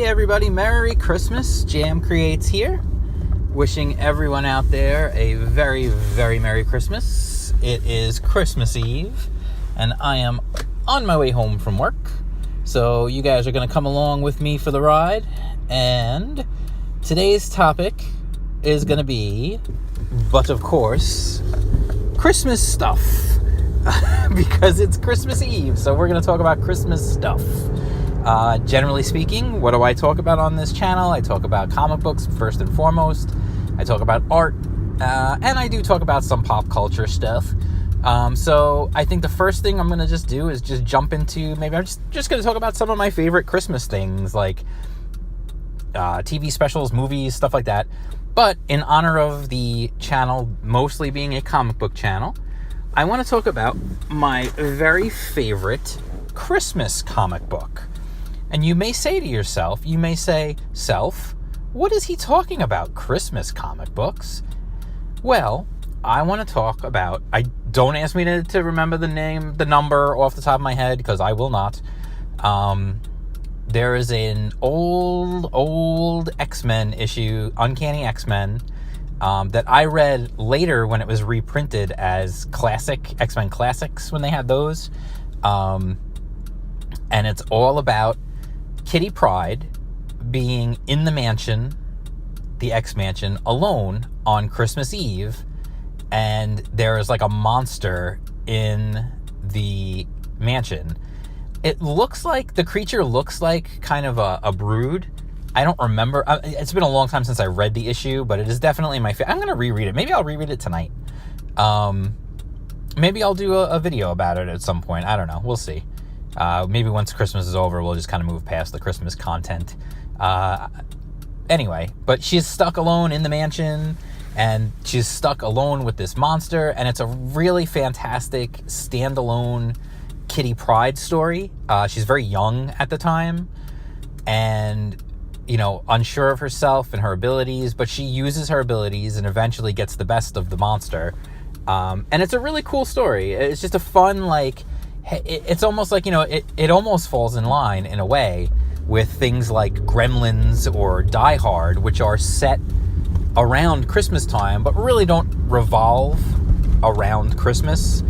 everybody, Merry Christmas. Jam Creates here. Wishing everyone out there a very, very Merry Christmas. It is Christmas Eve, and I am on my way home from work. So you guys are going to come along with me for the ride. And today's topic is going to be, but of course, Christmas stuff. Because it's Christmas Eve, so we're going to talk about Christmas stuff. Generally speaking, what do I talk about on this channel? I talk about comic books first and foremost. I talk about art, and I do talk about some pop culture stuff. So I think the first thing I'm going to just do is just jump into, maybe I'm just going to talk about some of my favorite Christmas things, like TV specials, movies, stuff like that. But in honor of the channel mostly being a comic book channel, I want to talk about my very favorite Christmas comic book. And you may say to yourself, Self, what is he talking about, Christmas comic books? Well, I want to talk about, don't ask me to remember the number off the top of my head, because I will not. There is an old X-Men issue, Uncanny X-Men, that I read later when it was reprinted as classic, X-Men Classics, when they had those. And it's all about Kitty Pryde being in the mansion, the X-Mansion, alone on Christmas Eve, and there is like a monster in the mansion. It looks like, the creature looks like kind of a brood. I don't remember. It's been a long time since I read the issue, but it is definitely my favorite. I'm going to reread it. Maybe I'll reread it tonight. Maybe I'll do a video about it at some point. I don't know. We'll see. Maybe once Christmas is over, we'll just kind of move past the Christmas content. Anyway, but she's stuck alone in the mansion, and she's stuck alone with this monster, and it's a really fantastic standalone Kitty Pryde story. She's very young at the time, and unsure of herself and her abilities, but she uses her abilities and eventually gets the best of the monster. And it's a really cool story. It's just a fun, it's almost like, it almost falls in line in a way with things like Gremlins or Die Hard, which are set around Christmas time, but really don't revolve around Christmas.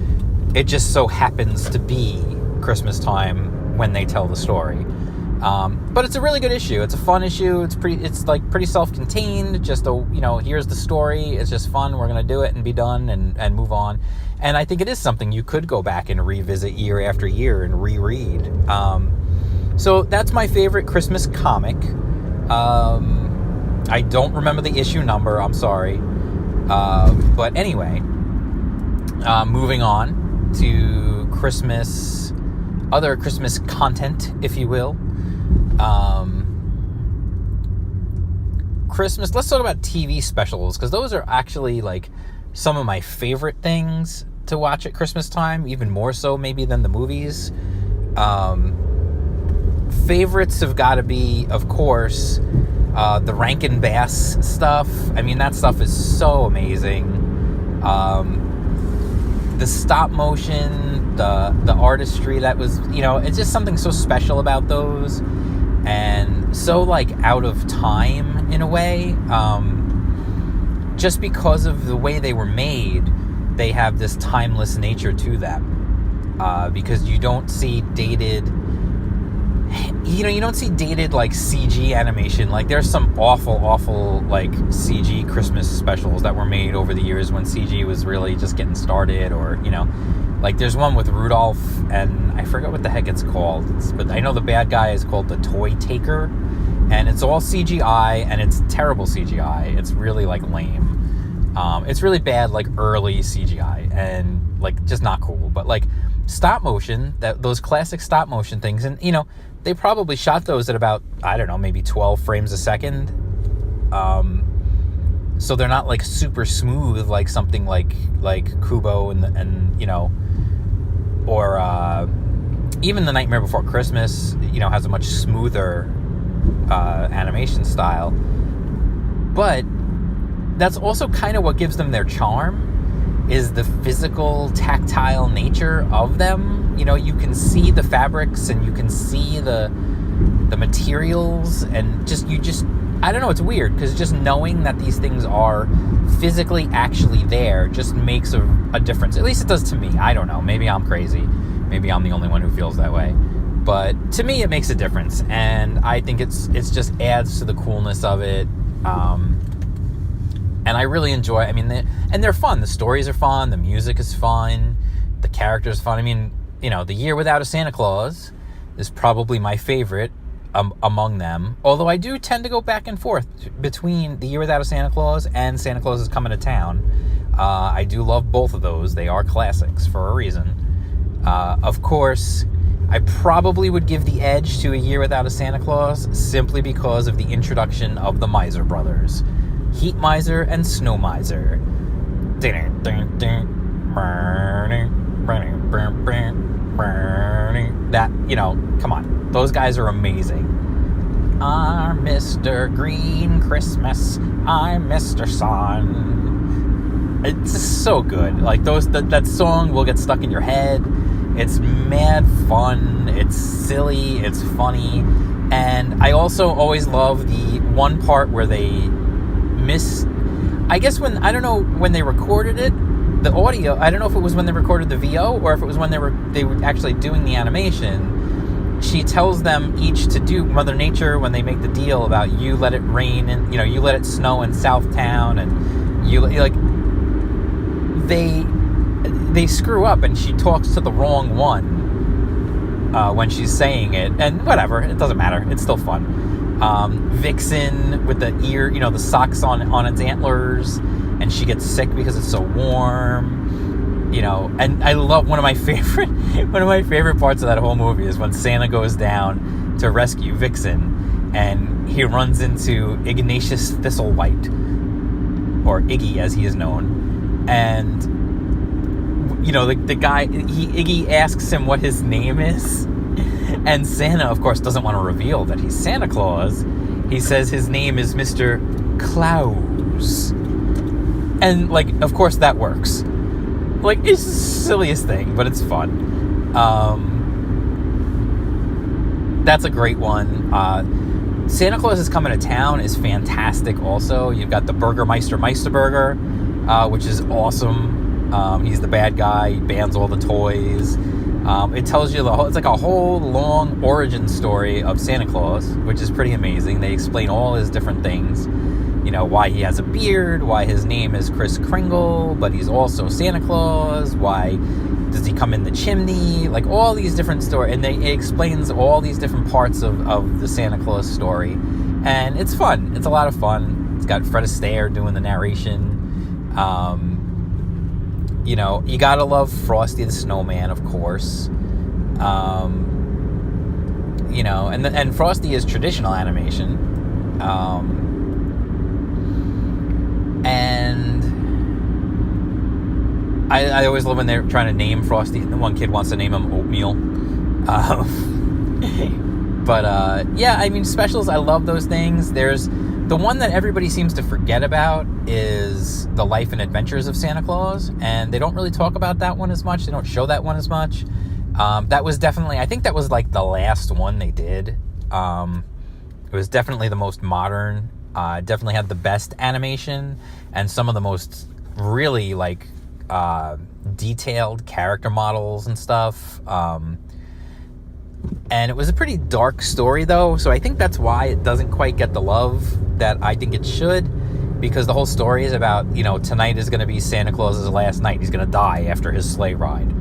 It just so happens to be Christmas time when they tell the story. But it's a really good issue. It's a fun issue. It's pretty self-contained. Just here's the story. It's just fun. We're gonna do it and be done and move on. And I think it is something you could go back and revisit year after year and reread. So that's my favorite Christmas comic. I don't remember the issue number. I'm sorry. But anyway, moving on to Christmas, other Christmas content, if you will. Christmas, let's talk about TV specials, because those are actually some of my favorite things to watch at Christmas time, even more so maybe than the movies. Favorites have got to be, of course, the Rankin Bass stuff. I mean, that stuff is so amazing. The stop motion, the artistry, that was, it's just something so special about those, and so out of time in a way. Just because of the way they were made, they have this timeless nature to them. Because you don't see dated, CG animation. There's some awful CG Christmas specials that were made over the years when CG was really just getting started, or, there's one with Rudolph, and I forget what the heck it's called, but I know the bad guy is called the Toy Taker, and it's all CGI, and it's terrible CGI. It's really lame. It's really bad, early CGI, and just not cool. But stop motion, those classic stop motion things, and they probably shot those at about, I don't know, maybe 12 frames a second. So they're not super smooth like something like Kubo and or even The Nightmare Before Christmas, has a much smoother animation style. But that's also kind of what gives them their charm, is the physical, tactile nature of them. You can see the fabrics, and you can see the the materials, and I don't know, it's weird, because just knowing that these things are physically actually there just makes a difference. At least it does to me. I don't know. Maybe I'm crazy. Maybe I'm the only one who feels that way. But to me, it makes a difference, and I think it's just adds to the coolness of it. And I really enjoy. I mean, they're fun. The stories are fun. The music is fun. The characters fun. I mean, The Year Without a Santa Claus is probably my favorite among them. Although I do tend to go back and forth between The Year Without a Santa Claus and Santa Claus is Coming to Town. I do love both of those. They are classics for a reason. Of course, I probably would give the edge to A Year Without a Santa Claus simply because of the introduction of the Miser Brothers. Heat Miser and Snow Miser. That, come on. Those guys are amazing. I'm Mr. Green Christmas. I'm Mr. Sun. It's just so good. Like that song will get stuck in your head. It's mad fun. It's silly. It's funny. And I also always love the one part where they I don't know when they recorded it, the audio, I don't know if it was when they recorded the VO or if it was when they were actually doing the animation. She tells them each to do Mother Nature when they make the deal about you let it rain and you let it snow in Southtown, and they screw up and she talks to the wrong one when she's saying it, and whatever, it doesn't matter, it's still fun. Vixen with the ear, the socks on its antlers, and she gets sick because it's so warm, and I love one of my favorite parts of that whole movie is when Santa goes down to rescue Vixen and he runs into Ignatius Thistlewhite, or Iggy as he is known, and the guy, Iggy asks him what his name is. And Santa, of course, doesn't want to reveal that he's Santa Claus. He says his name is Mr. Claus. And, of course, that works. It's the silliest thing, but it's fun. That's a great one. Santa Claus is Coming to Town is fantastic also. You've got the Burgermeister Meisterburger, which is awesome. He's the bad guy. He bans all the toys. It tells you it's like a whole long origin story of Santa Claus, which is pretty amazing. They explain all his different things, why he has a beard, why his name is Kris Kringle, but he's also Santa Claus, why does he come in the chimney, all these different stories, and it explains all these different parts of the Santa Claus story, and it's fun. It's a lot of fun. It's got Fred Astaire doing the narration. You gotta love Frosty the Snowman, of course. And Frosty is traditional animation. And I always love when they're trying to name Frosty. One kid wants to name him Oatmeal. Specials, I love those things. There's the one that everybody seems to forget about is The Life and Adventures of Santa Claus, and they don't really talk about that one as much. They don't show that one as much. That was definitely, I think that was the last one they did. It was definitely the most modern, definitely had the best animation, and some of the most really, detailed character models and stuff. And it was a pretty dark story, though, so I think that's why it doesn't quite get the love that I think it should, because the whole story is about, tonight is going to be Santa Claus's last night. He's going to die after his sleigh ride,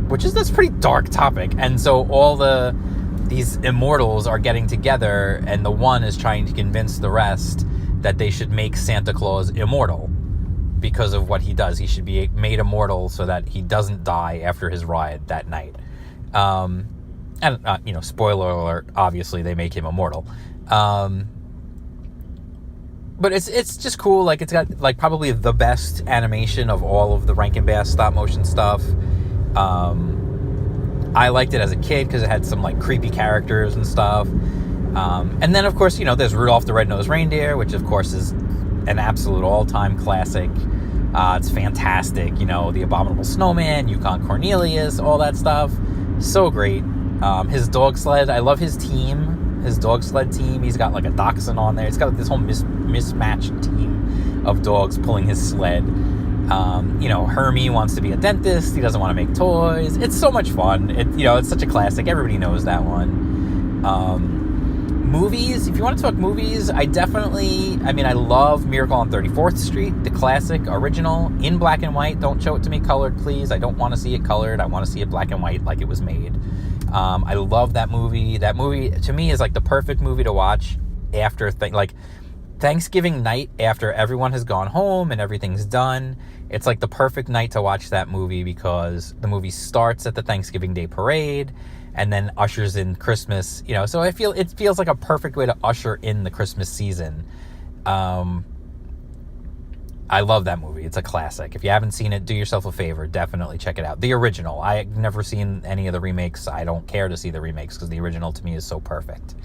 that's a pretty dark topic. And so all these immortals are getting together, and the one is trying to convince the rest that they should make Santa Claus immortal because of what he does. He should be made immortal so that he doesn't die after his ride that night. And, spoiler alert, obviously they make him immortal. But it's just cool. It's got, probably the best animation of all of the Rankin Bass stop motion stuff. I liked it as a kid because it had some, creepy characters and stuff. And then, of course, there's Rudolph the Red-Nosed Reindeer, which, of course, is an absolute all-time classic. It's fantastic. The Abominable Snowman, Yukon Cornelius, all that stuff. So great. His dog sled, I love his team. his dog sled team. He's got like a dachshund on there. It's got this whole mismatched team of dogs pulling his sled. Hermie wants to be a dentist. He doesn't want to make toys. It's so much fun. It's such a classic. Everybody knows that one. Movies, if you want to talk movies, I love Miracle on 34th Street, the classic, original, in black and white. Don't show it to me colored, please. I don't want to see it colored. I want to see it black and white like it was made. I love that movie. That movie, to me, is like the perfect movie to watch after, Thanksgiving night, after everyone has gone home and everything's done. It's like the perfect night to watch that movie because the movie starts at the Thanksgiving Day parade and then ushers in Christmas, so it feels like a perfect way to usher in the Christmas season. I love that movie. It's a classic. If you haven't seen it, do yourself a favor. Definitely check it out. The original. I've never seen any of the remakes. I don't care to see the remakes because the original to me is so perfect.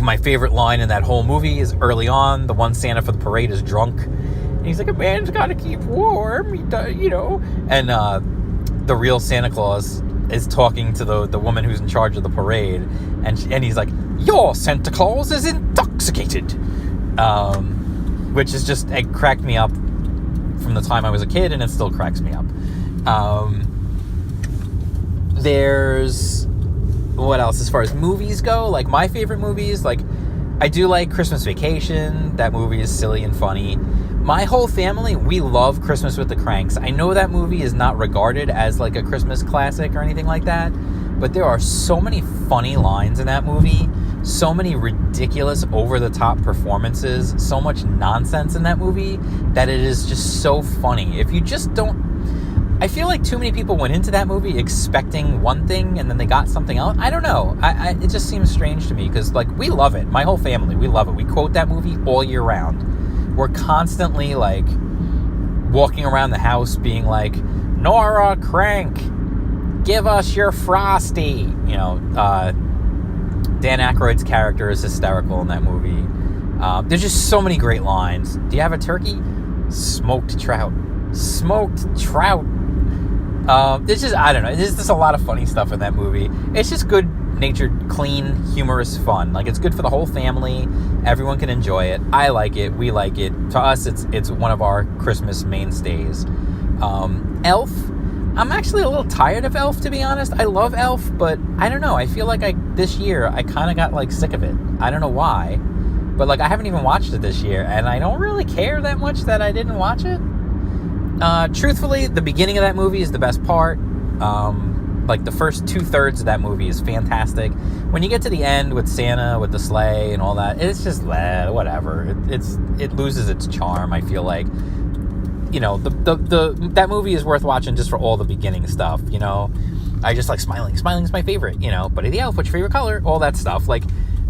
My favorite line in that whole movie is early on. The one Santa for the parade is drunk. And he's like, a man's got to keep warm, And the real Santa Claus is talking to the woman who's in charge of the parade. And he's like, your Santa Claus is intoxicated. Which is just, it cracked me up from the time I was a kid, and it still cracks me up. There's... What else? As far as movies go, like my favorite movies, like I do like Christmas Vacation. That movie is silly and funny. My whole family, we love Christmas with the Cranks. I know that movie is not regarded as like a Christmas classic or anything like that, but there are so many funny lines in that movie, so many ridiculous over-the-top performances, so much nonsense in that movie that it is just so funny. If you just don't... I feel like too many people went into that movie expecting one thing and then they got something else. I don't know. It just seems strange to me because, like, we love it. My whole family, we love it. We quote that movie all year round. We're constantly, like, walking around the house being like, Nora Crank, give us your Frosty. Dan Aykroyd's character is hysterical in that movie. There's just so many great lines. Do you have a turkey? Smoked trout. Smoked trout. It's just, I don't know. There's just a lot of funny stuff in that movie. It's just good-natured, clean, humorous fun. Like, it's good for the whole family. Everyone can enjoy it. I like it. We like it. To us, it's one of our Christmas mainstays. Elf. I'm actually a little tired of Elf, to be honest. I love Elf, but I don't know. I feel like this year, I kind of got, like, sick of it. I don't know why. But, like, I haven't even watched it this year, and I don't really care that much that I didn't watch it. Truthfully, the beginning of that movie is the best part. Like the first 2/3 of that movie is fantastic. When you get to the end with Santa, with the sleigh and all that, it's just whatever. It loses its charm. I feel like, that movie is worth watching just for all the beginning stuff. I just like smiling. Smiling's my favorite. Buddy the Elf, what's your favorite color? All that stuff. Like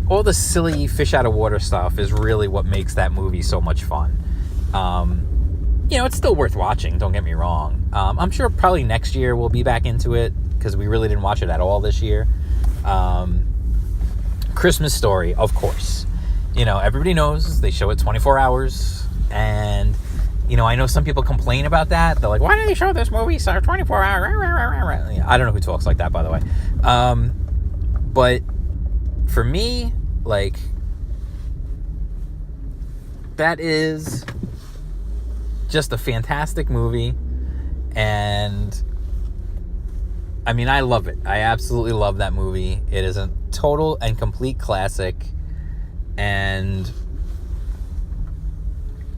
all the silly fish out of water stuff is really what makes that movie so much fun. It's still worth watching, don't get me wrong. I'm sure probably next year we'll be back into it because we really didn't watch it at all this year. Christmas Story, of course. Everybody knows they show it 24 hours. And, I know some people complain about that. They're like, why do they show this movie 24 hours? I don't know who talks like that, by the way. But for me, like, that is... just a fantastic movie, and I love it. I absolutely love that movie. It is a total and complete classic, and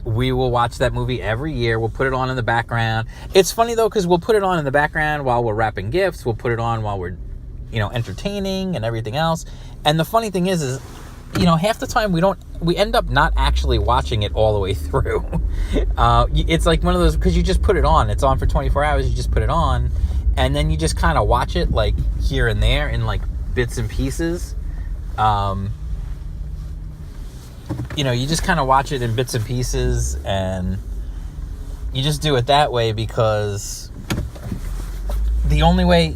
we will watch that movie every year. We'll put it on in the background. It's funny though, because we'll put it on in the background while we're wrapping gifts. We'll put it on while we're entertaining and everything else. And the funny thing is half the time we end up not actually watching it all the way through. It's like one of those, because you just put it on. It's on for 24 hours. You just put it on, and then you just kind of watch it like here and there in like bits and pieces. You just kind of watch it in bits and pieces, and you just do it that way because the only way,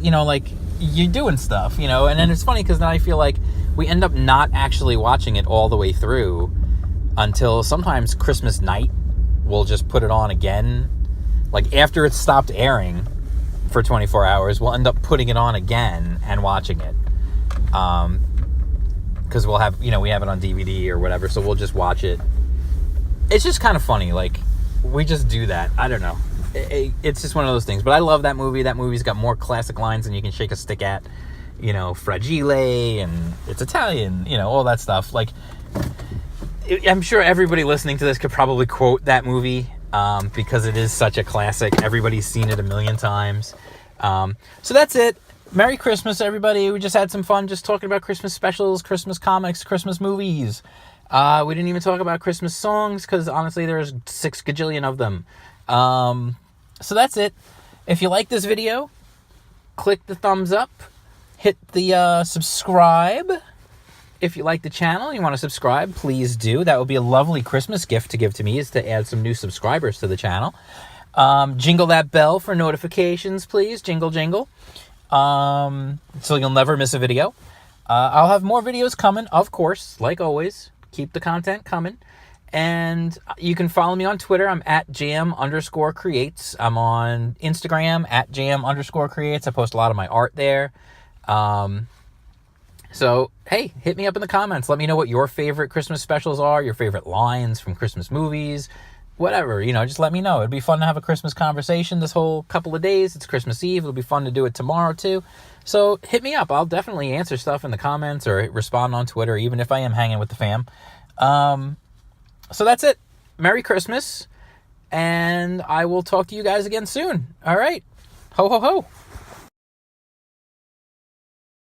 you're doing stuff, and then it's funny because then I feel like we end up not actually watching it all the way through until sometimes Christmas night. We'll just put it on again. Like after it's stopped airing for 24 hours, we'll end up putting it on again and watching it. Because we'll have, we have it on DVD or whatever, so we'll just watch it. It's just kind of funny, like, we just do that. I don't know. It's just one of those things. But I love that movie. That movie's got more classic lines than you can shake a stick at. Fragile, and it's Italian, all that stuff. Like, I'm sure everybody listening to this could probably quote that movie, because it is such a classic. Everybody's seen it a million times. So that's it. Merry Christmas, everybody. We just had some fun just talking about Christmas specials, Christmas comics, Christmas movies. We didn't even talk about Christmas songs because, honestly, there's 6 gajillion of them. So that's it. If you like this video, click the thumbs up. Hit the subscribe. If you like the channel and you want to subscribe, please do. That would be a lovely Christmas gift to give to me, is to add some new subscribers to the channel. Jingle that bell for notifications, please. Jingle, jingle. So you'll never miss a video. I'll have more videos coming, of course, like always. Keep the content coming. And you can follow me on Twitter. I'm at jam_creates. I'm on Instagram at jam_creates. I post a lot of my art there. So, hey, hit me up in the comments. Let me know what your favorite Christmas specials are, your favorite lines from Christmas movies, whatever. Just let me know. It'd be fun to have a Christmas conversation this whole couple of days. It's Christmas Eve. It'll be fun to do it tomorrow, too. So hit me up. I'll definitely answer stuff in the comments or respond on Twitter, even if I am hanging with the fam. So that's it. Merry Christmas. And I will talk to you guys again soon. All right. Ho, ho, ho.